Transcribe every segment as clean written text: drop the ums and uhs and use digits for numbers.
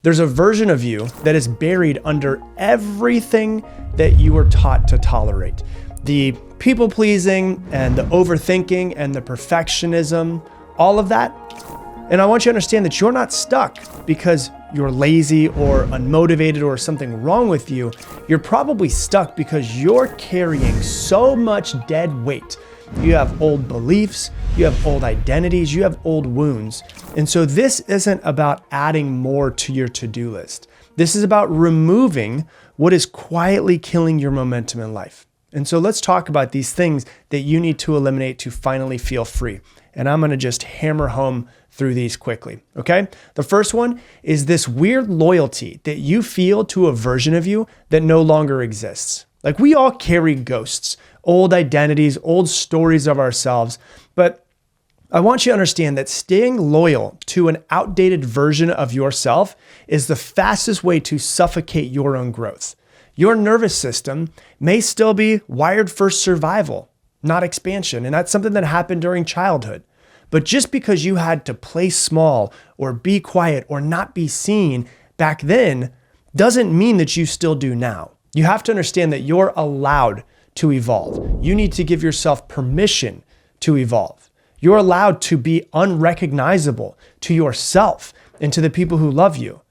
There's a version of you that is buried under everything that you were taught to tolerate. The people-pleasing and the overthinking and the perfectionism, all of that. And I want you to understand that you're not stuck because you're lazy or unmotivated or something wrong with you. You're probably stuck because you're carrying so much dead weight. You have old beliefs, you have old identities, you have old wounds. And so this isn't about adding more to your to-do list. This is about removing what is quietly killing your momentum in life. And so let's talk about these things that you need to eliminate to finally feel free. And I'm going to just hammer home through these quickly, okay? The first one is this weird loyalty that you feel to a version of you that no longer exists. Like, we all carry ghosts, old identities, old stories of ourselves. But I want you to understand that staying loyal to an outdated version of yourself is the fastest way to suffocate your own growth. Your nervous system may still be wired for survival, not expansion. And that's something that happened during childhood. But just because you had to play small or be quiet or not be seen back then doesn't mean that you still do now. You have to understand that you're allowed to evolve. You need to give yourself permission to evolve. You're allowed to be unrecognizable to yourself and to the people who love you.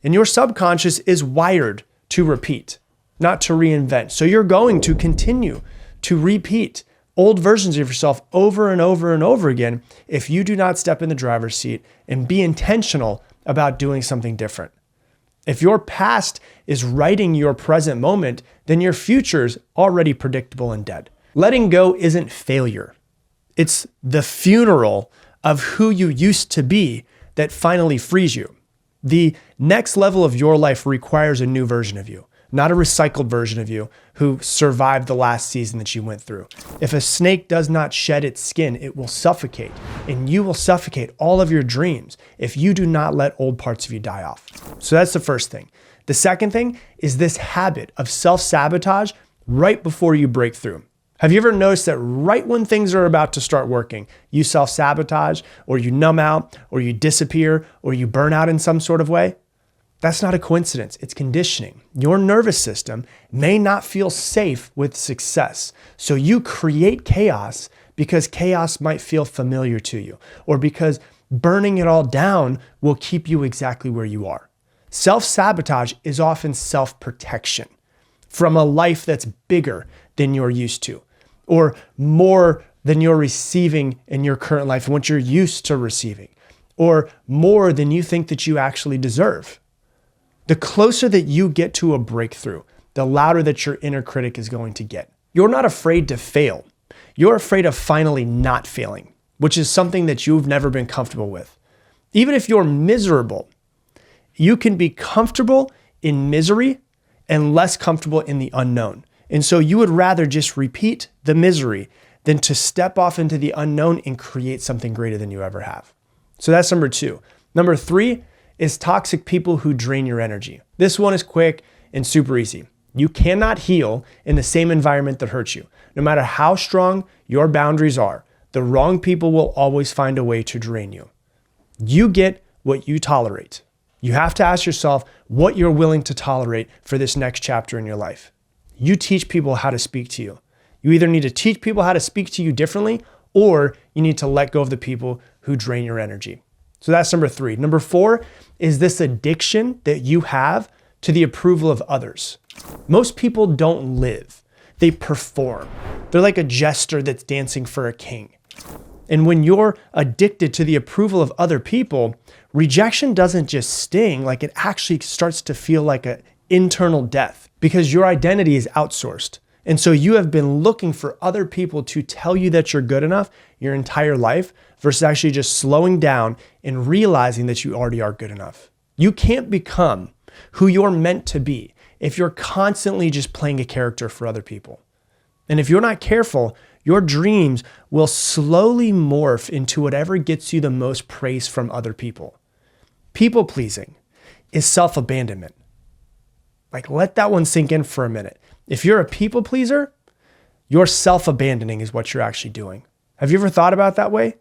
And your subconscious is wired to repeat, not to reinvent. So you're going to continue to repeat old versions of yourself over and over and over again if you do not step in the driver's seat and be intentional about doing something different. If your past is writing your present moment, then your future's already predictable and dead. Letting go isn't failure. It's the funeral of who you used to be that finally frees you. The next level of your life requires a new version of you, not a recycled version of you who survived the last season that you went through. If a snake does not shed its skin, it will suffocate, and you will suffocate all of your dreams if you do not let old parts of you die off. So that's the first thing. The second thing is this habit of self-sabotage right before you break through. Have you ever noticed that right when things are about to start working, you self-sabotage, or you numb out, or you disappear, or you burn out in some sort of way? That's not a coincidence. It's conditioning. Your nervous system may not feel safe with success. So you create chaos because chaos might feel familiar to you, or because burning it all down will keep you exactly where you are. Self-sabotage is often self-protection from a life that's bigger than you're used to, or more than you're receiving in your current life and what you're used to receiving, or more than you think that you actually deserve. The closer that you get to a breakthrough, the louder that your inner critic is going to get. You're not afraid to fail. You're afraid of finally not failing, which is something that you've never been comfortable with. Even if you're miserable, you can be comfortable in misery and less comfortable in the unknown. And so you would rather just repeat the misery than to step off into the unknown and create something greater than you ever have. So that's number 2. Number 3 is toxic people who drain your energy. This one is quick and super easy. You cannot heal in the same environment that hurts you. No matter how strong your boundaries are, the wrong people will always find a way to drain you. You get what you tolerate. You have to ask yourself what you're willing to tolerate for this next chapter in your life. You teach people how to speak to you. You either need to teach people how to speak to you differently, or you need to let go of the people who drain your energy. So that's number 3. Number 4 is this addiction that you have to the approval of others. Most people don't live, they perform. They're like a jester that's dancing for a king. And when you're addicted to the approval of other people, rejection doesn't just sting, like it actually starts to feel like an internal death because your identity is outsourced. And so you have been looking for other people to tell you that you're good enough your entire life versus actually just slowing down and realizing that you already are good enough. You can't become who you're meant to be if you're constantly just playing a character for other people. And if you're not careful, your dreams will slowly morph into whatever gets you the most praise from other people. People pleasing is self-abandonment. Like, let that one sink in for a minute. If you're a people pleaser, you're self-abandoning is what you're actually doing. Have you ever thought about that way?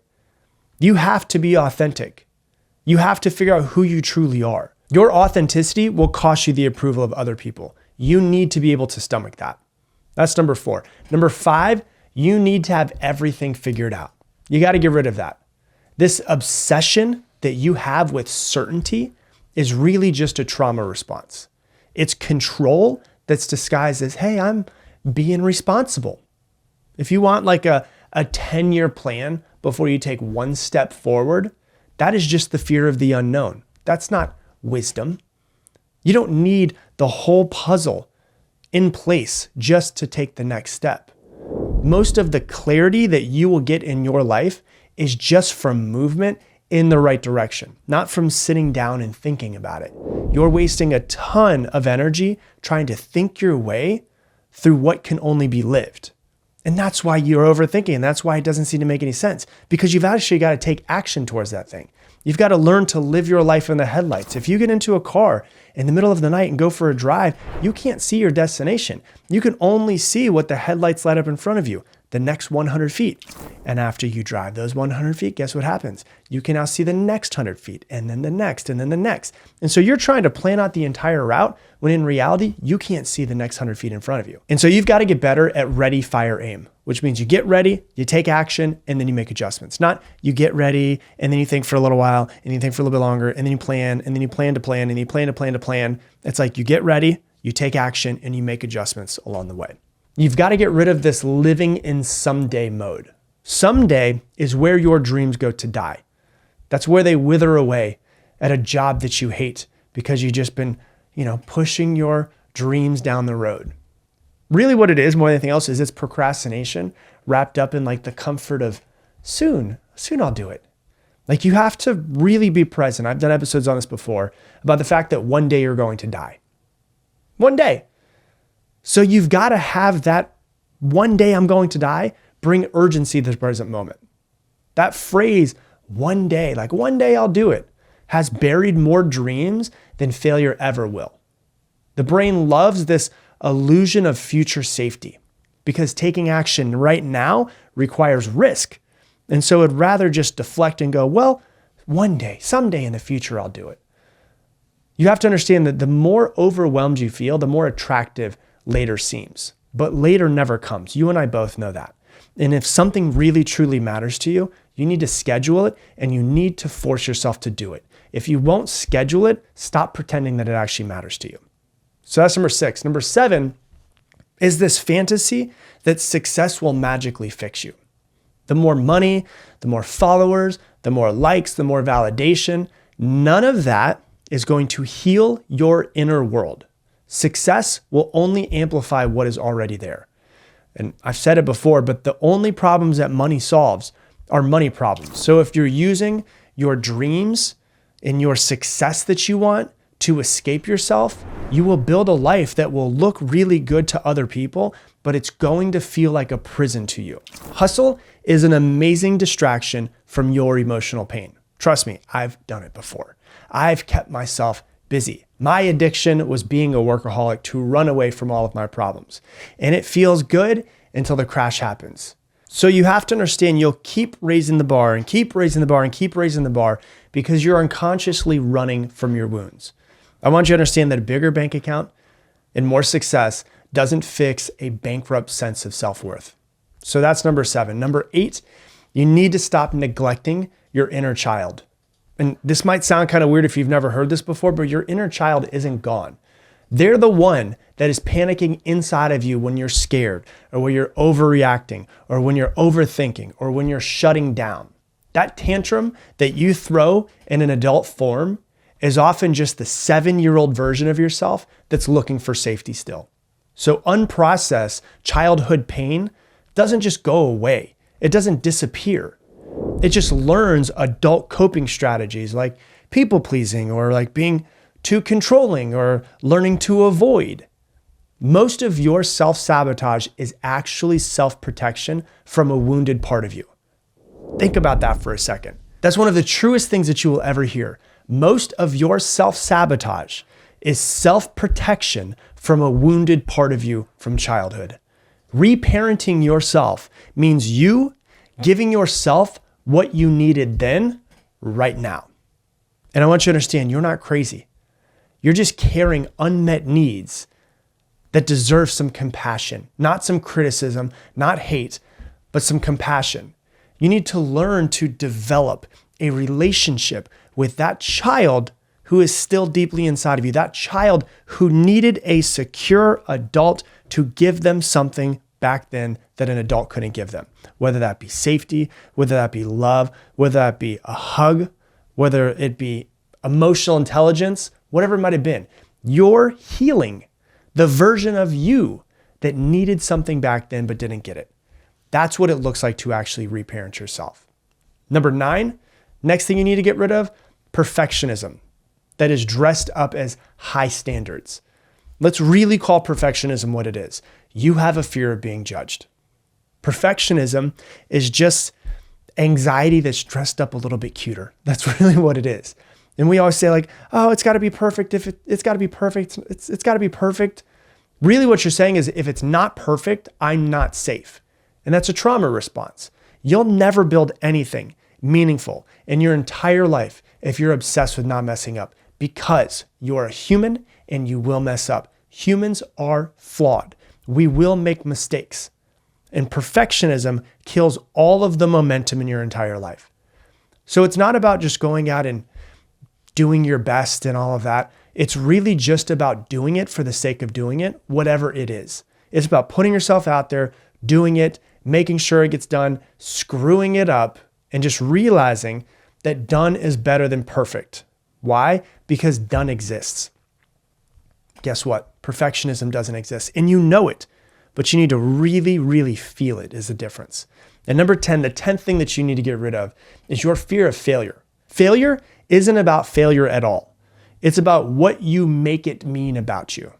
You have to be authentic. You have to figure out who you truly are. Your authenticity will cost you the approval of other people. You need to be able to stomach that. That's number 4. Number 5, you need to have everything figured out. You got to get rid of that. This obsession that you have with certainty is really just a trauma response. It's control that's disguised as, hey, I'm being responsible. If you want like a 10-year plan before you take one step forward, that is just the fear of the unknown. That's not wisdom. You don't need the whole puzzle in place just to take the next step. Most of the clarity that you will get in your life is just from movement in the right direction, not from sitting down and thinking about it. You're wasting a ton of energy trying to think your way through what can only be lived. And that's why you're overthinking. And that's why it doesn't seem to make any sense, because you've actually got to take action towards that thing. You've got to learn to live your life in the headlights. If you get into a car in the middle of the night and go for a drive, you can't see your destination. You can only see what the headlights light up in front of you, the next 100 feet. And after you drive those 100 feet, guess what happens? You can now see the next 100 feet, and then the next, and then the next. And so you're trying to plan out the entire route when in reality, you can't see the next 100 feet in front of you. And so you've got to get better at ready, fire, aim, which means you get ready, you take action, and then you make adjustments. Not you get ready, and then you think for a little while, and you think for a little bit longer, and then you plan, and then you plan to plan, and you plan to plan to plan. It's like you get ready, you take action, and you make adjustments along the way. You've got to get rid of this living in someday mode. Someday is where your dreams go to die. That's where they wither away at a job that you hate because you've just been, pushing your dreams down the road. Really what it is more than anything else is it's procrastination wrapped up in like the comfort of soon I'll do it. Like you have to really be present. I've done episodes on this before about the fact that one day you're going to die. One day. So you've got to have that one day I'm going to die bring urgency to the present moment. That phrase, one day, like one day I'll do it, has buried more dreams than failure ever will. The brain loves this illusion of future safety because taking action right now requires risk. And so it'd rather just deflect and go, well, one day, someday in the future, I'll do it. You have to understand that the more overwhelmed you feel, the more attractive later seems. But later never comes. You and I both know that. And if something really, truly matters to you, you need to schedule it and you need to force yourself to do it. If you won't schedule it, stop pretending that it actually matters to you. So that's number 6. Number 7 is this fantasy that success will magically fix you. The more money, the more followers, the more likes, the more validation, none of that is going to heal your inner world. Success will only amplify what is already there. And I've said it before, but the only problems that money solves are money problems. So if you're using your dreams and your success that you want to escape yourself, you will build a life that will look really good to other people, but it's going to feel like a prison to you. Hustle is an amazing distraction from your emotional pain. Trust me, I've done it before. I've kept myself busy. My addiction was being a workaholic to run away from all of my problems. And it feels good until the crash happens. So you have to understand you'll keep raising the bar and keep raising the bar and keep raising the bar because you're unconsciously running from your wounds. I want you to understand that a bigger bank account and more success doesn't fix a bankrupt sense of self-worth. So that's number 7. Number 8, you need to stop neglecting your inner child. And this might sound kind of weird if you've never heard this before, but your inner child isn't gone. They're the one that is panicking inside of you when you're scared or when you're overreacting or when you're overthinking or when you're shutting down. That tantrum that you throw in an adult form is often just the 7-year-old version of yourself that's looking for safety still. So unprocessed childhood pain doesn't just go away. It doesn't disappear. It just learns adult coping strategies like people pleasing or like being too controlling or learning to avoid. Most of your self-sabotage is actually self-protection from a wounded part of you. Think about that for a second. That's one of the truest things that you will ever hear. Most of your self-sabotage is self-protection from a wounded part of you from childhood. Reparenting yourself means you giving yourself what you needed then, right now. And I want you to understand, you're not crazy. You're just carrying unmet needs that deserve some compassion, not some criticism, not hate, but some compassion. You need to learn to develop a relationship with that child who is still deeply inside of you, that child who needed a secure adult to give them something back then that an adult couldn't give them, whether that be safety, whether that be love, whether that be a hug, whether it be emotional intelligence, whatever it might have been. You're healing the version of you that needed something back then but didn't get it. That's what it looks like to actually reparent yourself. Number 9, next thing you need to get rid of, perfectionism that is dressed up as high standards. Let's really call perfectionism what it is. You have a fear of being judged. Perfectionism is just anxiety that's dressed up a little bit cuter. That's really what it is. And we always say like, oh, it's got to be perfect. It's got to be perfect. It's got to be perfect. Really what you're saying is if it's not perfect, I'm not safe. And that's a trauma response. You'll never build anything meaningful in your entire life if you're obsessed with not messing up, because you are a human and you will mess up. Humans are flawed. We will make mistakes. And perfectionism kills all of the momentum in your entire life. So it's not about just going out and doing your best and all of that. It's really just about doing it for the sake of doing it, whatever it is. It's about putting yourself out there, doing it, making sure it gets done, screwing it up, and just realizing that done is better than perfect. Why? Because done exists. Guess what? Perfectionism doesn't exist, and you know it, but you need to really, really feel it is the difference. And number 10, the 10th thing that you need to get rid of is your fear of failure. Failure isn't about failure at all. It's about what you make it mean about you.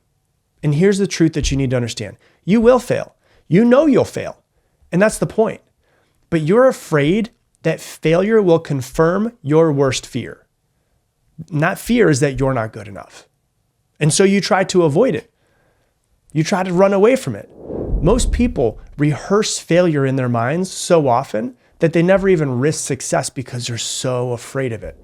And here's the truth that you need to understand. You will fail. You know you'll fail. And that's the point. But you're afraid that failure will confirm your worst fear. And that fear is that you're not good enough. And so you try to avoid it. You try to run away from it. Most people rehearse failure in their minds so often that they never even risk success because they're so afraid of it.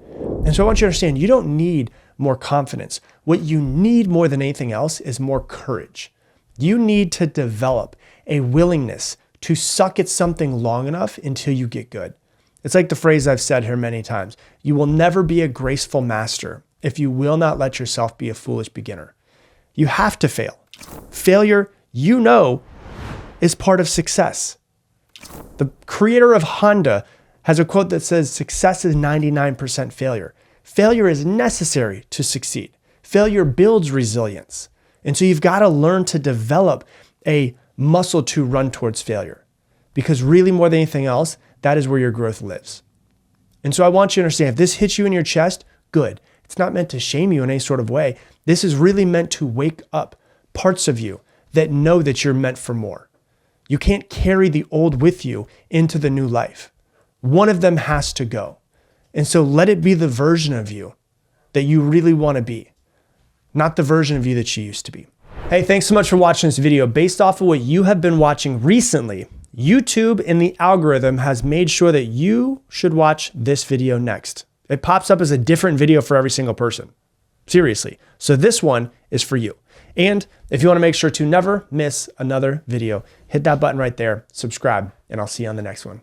And so I want you to understand, you don't need more confidence. What you need more than anything else is more courage. You need to develop a willingness to suck at something long enough until you get good. It's like the phrase I've said here many times. You will never be a graceful master if you will not let yourself be a foolish beginner. You have to fail. Failure, you know, is part of success. The creator of Honda has a quote that says, success is 99% failure. Failure is necessary to succeed. Failure builds resilience. And so you've got to learn to develop a muscle to run towards failure, because really more than anything else, that is where your growth lives. And so I want you to understand, if this hits you in your chest, good. It's not meant to shame you in any sort of way. This is really meant to wake up parts of you that know that you're meant for more. You can't carry the old with you into the new life. One of them has to go. And so let it be the version of you that you really want to be, not the version of you that you used to be. Hey, thanks so much for watching this video. Based off of what you have been watching recently, YouTube and the algorithm has made sure that you should watch this video next. It pops up as a different video for every single person. Seriously. So this one is for you. And if you want to make sure to never miss another video, hit that button right there, subscribe, and I'll see you on the next one.